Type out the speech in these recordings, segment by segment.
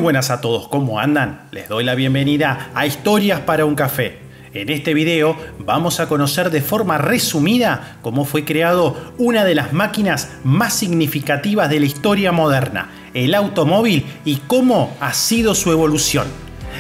Muy buenas a todos, ¿cómo andan? Les doy la bienvenida a Historias para un Café. En este video vamos a conocer de forma resumida cómo fue creado una de las máquinas más significativas de la historia moderna, el automóvil, y cómo ha sido su evolución.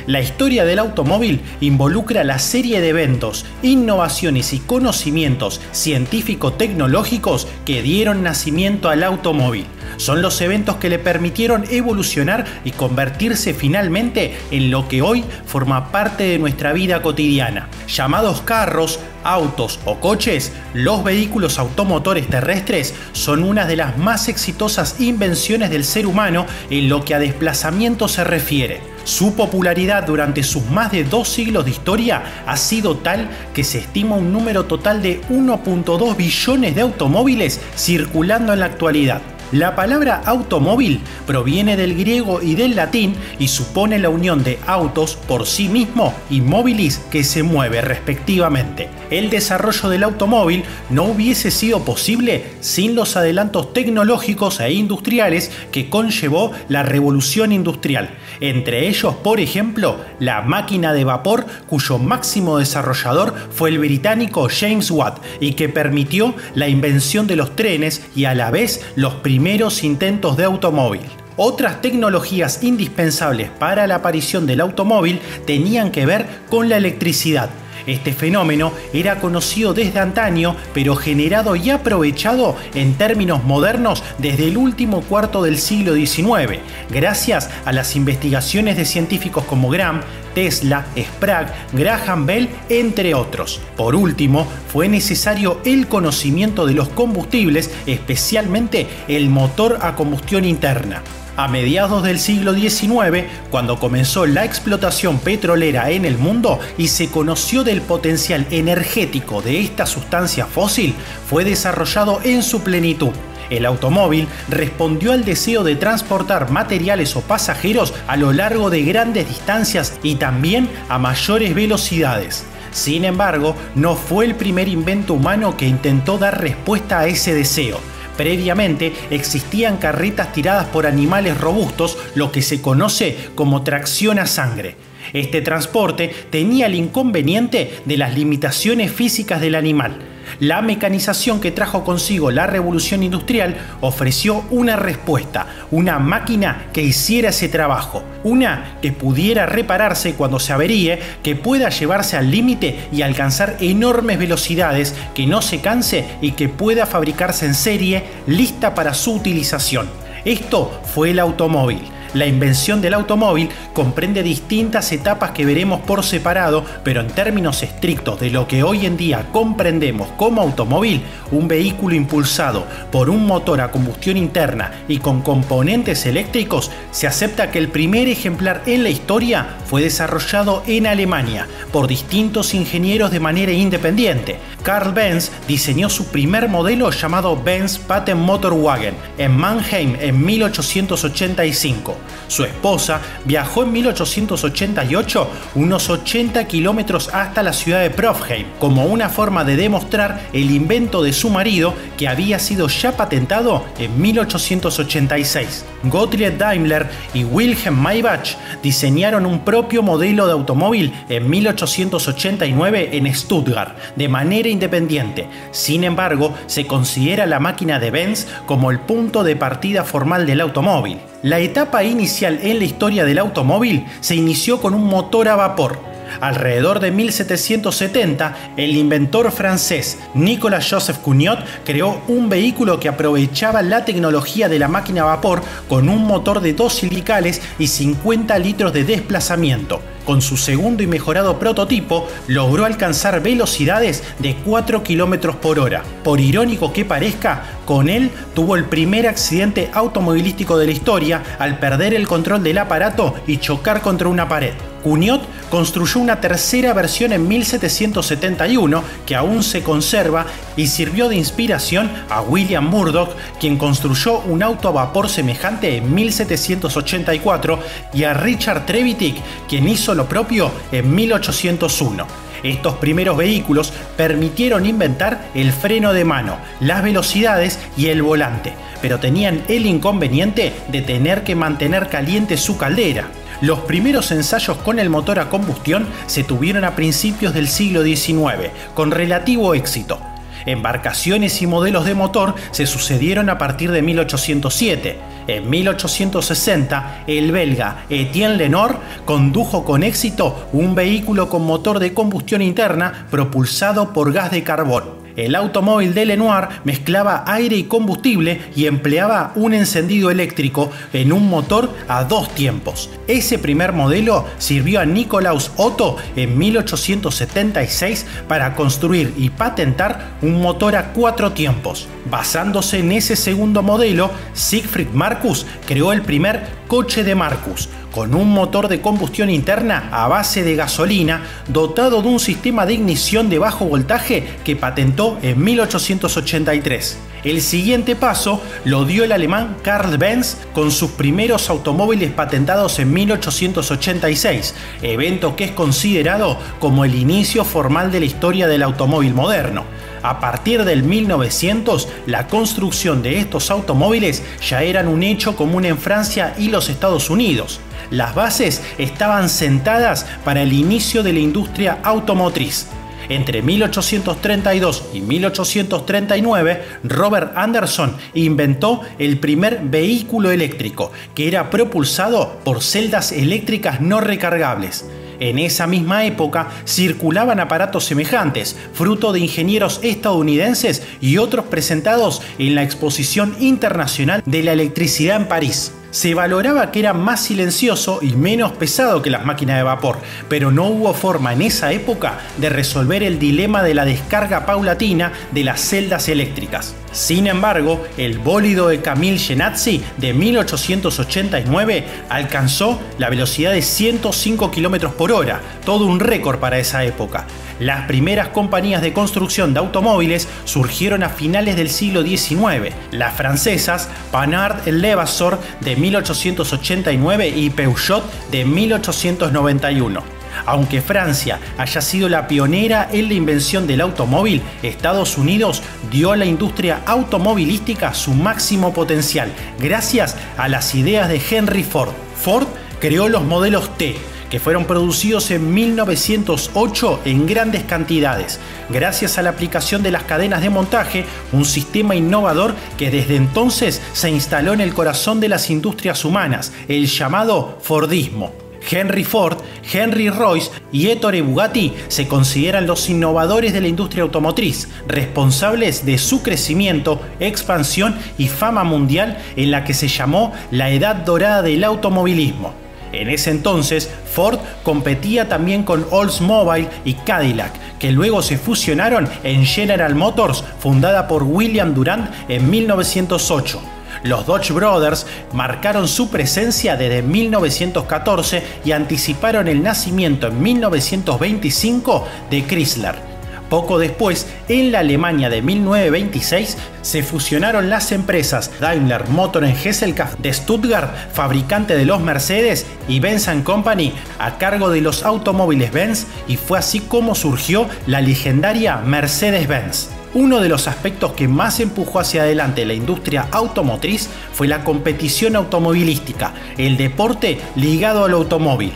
La historia del automóvil involucra la serie de eventos, innovaciones y conocimientos científico-tecnológicos que dieron nacimiento al automóvil. Son los eventos que le permitieron evolucionar y convertirse finalmente en lo que hoy forma parte de nuestra vida cotidiana. Llamados carros, autos o coches, los vehículos automotores terrestres son una de las más exitosas invenciones del ser humano en lo que a desplazamiento se refiere. Su popularidad durante sus más de 2 siglos de historia ha sido tal que se estima un número total de 1.2 billones de automóviles circulando en la actualidad. La palabra automóvil proviene del griego y del latín y supone la unión de autos por sí mismo y mobilis, que se mueve respectivamente. El desarrollo del automóvil no hubiese sido posible sin los adelantos tecnológicos e industriales que conllevó la revolución industrial. Entre ellos, por ejemplo, la máquina de vapor, cuyo máximo desarrollador fue el británico James Watt y que permitió la invención de los trenes y a la vez los primeros intentos de automóvil. Otras tecnologías indispensables para la aparición del automóvil tenían que ver con la electricidad. Este fenómeno era conocido desde antaño, pero generado y aprovechado en términos modernos desde el último cuarto del siglo XIX, gracias a las investigaciones de científicos como Graham, Tesla, Sprague, Graham Bell, entre otros. Por último, fue necesario el conocimiento de los combustibles, especialmente el motor a combustión interna. A mediados del siglo XIX, cuando comenzó la explotación petrolera en el mundo y se conoció del potencial energético de esta sustancia fósil, fue desarrollado en su plenitud. El automóvil respondió al deseo de transportar materiales o pasajeros a lo largo de grandes distancias y también a mayores velocidades. Sin embargo, no fue el primer invento humano que intentó dar respuesta a ese deseo. Previamente existían carretas tiradas por animales robustos, lo que se conoce como tracción a sangre. Este transporte tenía el inconveniente de las limitaciones físicas del animal. La mecanización que trajo consigo la revolución industrial ofreció una respuesta, una máquina que hiciera ese trabajo, una que pudiera repararse cuando se averíe, que pueda llevarse al límite y alcanzar enormes velocidades, que no se canse y que pueda fabricarse en serie, lista para su utilización. Esto fue el automóvil. La invención del automóvil comprende distintas etapas que veremos por separado, pero en términos estrictos de lo que hoy en día comprendemos como automóvil, un vehículo impulsado por un motor a combustión interna y con componentes eléctricos, se acepta que el primer ejemplar en la historia fue desarrollado en Alemania por distintos ingenieros de manera independiente. Carl Benz diseñó su primer modelo llamado Benz Patent Motorwagen en Mannheim en 1885. Su esposa viajó en 1888 unos 80 kilómetros hasta la ciudad de Profheim como una forma de demostrar el invento de su marido, que había sido ya patentado en 1886. Gottlieb Daimler y Wilhelm Maybach diseñaron un propio modelo de automóvil en 1889 en Stuttgart de manera independiente. Sin embargo, se considera la máquina de Benz como el punto de partida formal del automóvil. La etapa inicial en la historia del automóvil se inició con un motor a vapor. Alrededor de 1770, el inventor francés Nicolas-Joseph Cugnot creó un vehículo que aprovechaba la tecnología de la máquina a vapor con un motor de 2 cilicales y 50 litros de desplazamiento. Con su segundo y mejorado prototipo, logró alcanzar velocidades de 4 km por hora. Por irónico que parezca, con él tuvo el primer accidente automovilístico de la historia al perder el control del aparato y chocar contra una pared. Cugnot construyó una tercera versión en 1771 que aún se conserva y sirvió de inspiración a William Murdoch, quien construyó un auto a vapor semejante en 1784, y a Richard Trevithick, quien hizo lo propio en 1801. Estos primeros vehículos permitieron inventar el freno de mano, las velocidades y el volante, pero tenían el inconveniente de tener que mantener caliente su caldera. Los primeros ensayos con el motor a combustión se tuvieron a principios del siglo XIX, con relativo éxito. Embarcaciones y modelos de motor se sucedieron a partir de 1807. En 1860, el belga Etienne Lenoir condujo con éxito un vehículo con motor de combustión interna propulsado por gas de carbón. El automóvil de Lenoir mezclaba aire y combustible y empleaba un encendido eléctrico en un motor a 2 tiempos. Ese primer modelo sirvió a Nikolaus Otto en 1876 para construir y patentar un motor a 4 tiempos. Basándose en ese segundo modelo, Siegfried Marcus creó el primer coche de Marcus, con un motor de combustión interna a base de gasolina, dotado de un sistema de ignición de bajo voltaje que patentó en 1883. El siguiente paso lo dio el alemán Karl Benz con sus primeros automóviles patentados en 1886, evento que es considerado como el inicio formal de la historia del automóvil moderno. A partir del 1900, la construcción de estos automóviles ya eran un hecho común en Francia y los Estados Unidos. Las bases estaban sentadas para el inicio de la industria automotriz. Entre 1832 y 1839, Robert Anderson inventó el primer vehículo eléctrico, que era propulsado por celdas eléctricas no recargables. En esa misma época circulaban aparatos semejantes, fruto de ingenieros estadounidenses y otros presentados en la Exposición Internacional de la Electricidad en París. Se valoraba que era más silencioso y menos pesado que las máquinas de vapor, pero no hubo forma en esa época de resolver el dilema de la descarga paulatina de las celdas eléctricas. Sin embargo, el bólido de Camille Jenatzy de 1889 alcanzó la velocidad de 105 km/h, todo un récord para esa época. Las primeras compañías de construcción de automóviles surgieron a finales del siglo XIX. Las francesas Panhard Levasseur de 1889 y Peugeot de 1891. Aunque Francia haya sido la pionera en la invención del automóvil, Estados Unidos dio a la industria automovilística su máximo potencial gracias a las ideas de Henry Ford. Ford creó los modelos T, que fueron producidos en 1908 en grandes cantidades, gracias a la aplicación de las cadenas de montaje, un sistema innovador que desde entonces se instaló en el corazón de las industrias humanas, el llamado Fordismo. Henry Ford, Henry Royce y Ettore Bugatti se consideran los innovadores de la industria automotriz, responsables de su crecimiento, expansión y fama mundial en la que se llamó la Edad Dorada del automovilismo. En ese entonces, Ford competía también con Oldsmobile y Cadillac, que luego se fusionaron en General Motors, fundada por William Durant en 1908. Los Dodge Brothers marcaron su presencia desde 1914 y anticiparon el nacimiento en 1925 de Chrysler. Poco después, en la Alemania de 1926, se fusionaron las empresas Daimler Motor en Gesellschaft de Stuttgart, fabricante de los Mercedes, y Benz & Company, a cargo de los automóviles Benz, y fue así como surgió la legendaria Mercedes-Benz. Uno de los aspectos que más empujó hacia adelante la industria automotriz fue la competición automovilística, el deporte ligado al automóvil.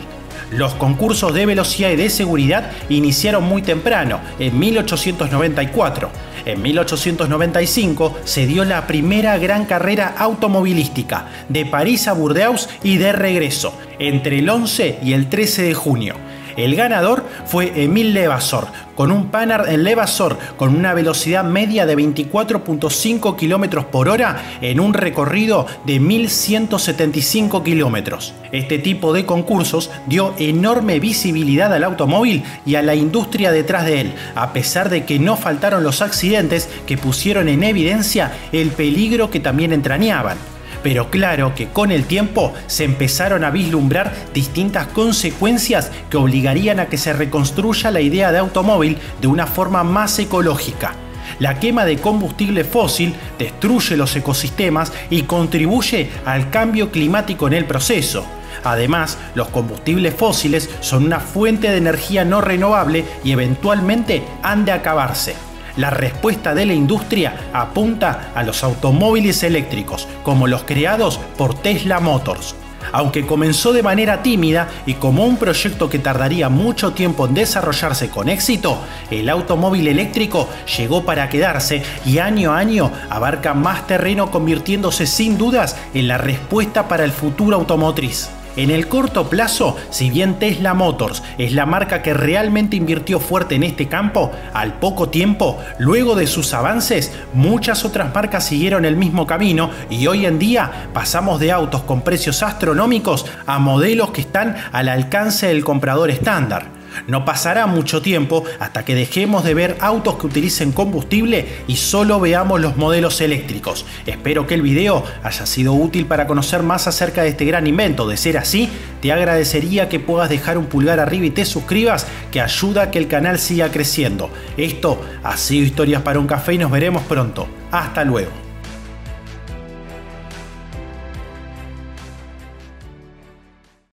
Los concursos de velocidad y de seguridad iniciaron muy temprano, en 1894. En 1895 se dio la primera gran carrera automovilística, de París a Burdeos y de regreso, entre el 11 y el 13 de junio. El ganador fue Émile Levasseur, con un Panhard Levasseur con una velocidad media de 24.5 km/h en un recorrido de 1175 km. Este tipo de concursos dio enorme visibilidad al automóvil y a la industria detrás de él, a pesar de que no faltaron los accidentes que pusieron en evidencia el peligro que también entrañaban. Pero claro que con el tiempo se empezaron a vislumbrar distintas consecuencias que obligarían a que se reconstruya la idea de automóvil de una forma más ecológica. La quema de combustible fósil destruye los ecosistemas y contribuye al cambio climático en el proceso. Además, los combustibles fósiles son una fuente de energía no renovable y eventualmente han de acabarse. La respuesta de la industria apunta a los automóviles eléctricos, como los creados por Tesla Motors. Aunque comenzó de manera tímida y como un proyecto que tardaría mucho tiempo en desarrollarse con éxito, el automóvil eléctrico llegó para quedarse y año a año abarca más terreno, convirtiéndose sin dudas en la respuesta para el futuro automotriz. En el corto plazo, si bien Tesla Motors es la marca que realmente invirtió fuerte en este campo, al poco tiempo, luego de sus avances, muchas otras marcas siguieron el mismo camino y hoy en día pasamos de autos con precios astronómicos a modelos que están al alcance del comprador estándar. No pasará mucho tiempo hasta que dejemos de ver autos que utilicen combustible y solo veamos los modelos eléctricos. Espero que el video haya sido útil para conocer más acerca de este gran invento. De ser así, te agradecería que puedas dejar un pulgar arriba y te suscribas, que ayuda a que el canal siga creciendo. Esto ha sido Historias para un Café y nos veremos pronto. Hasta luego.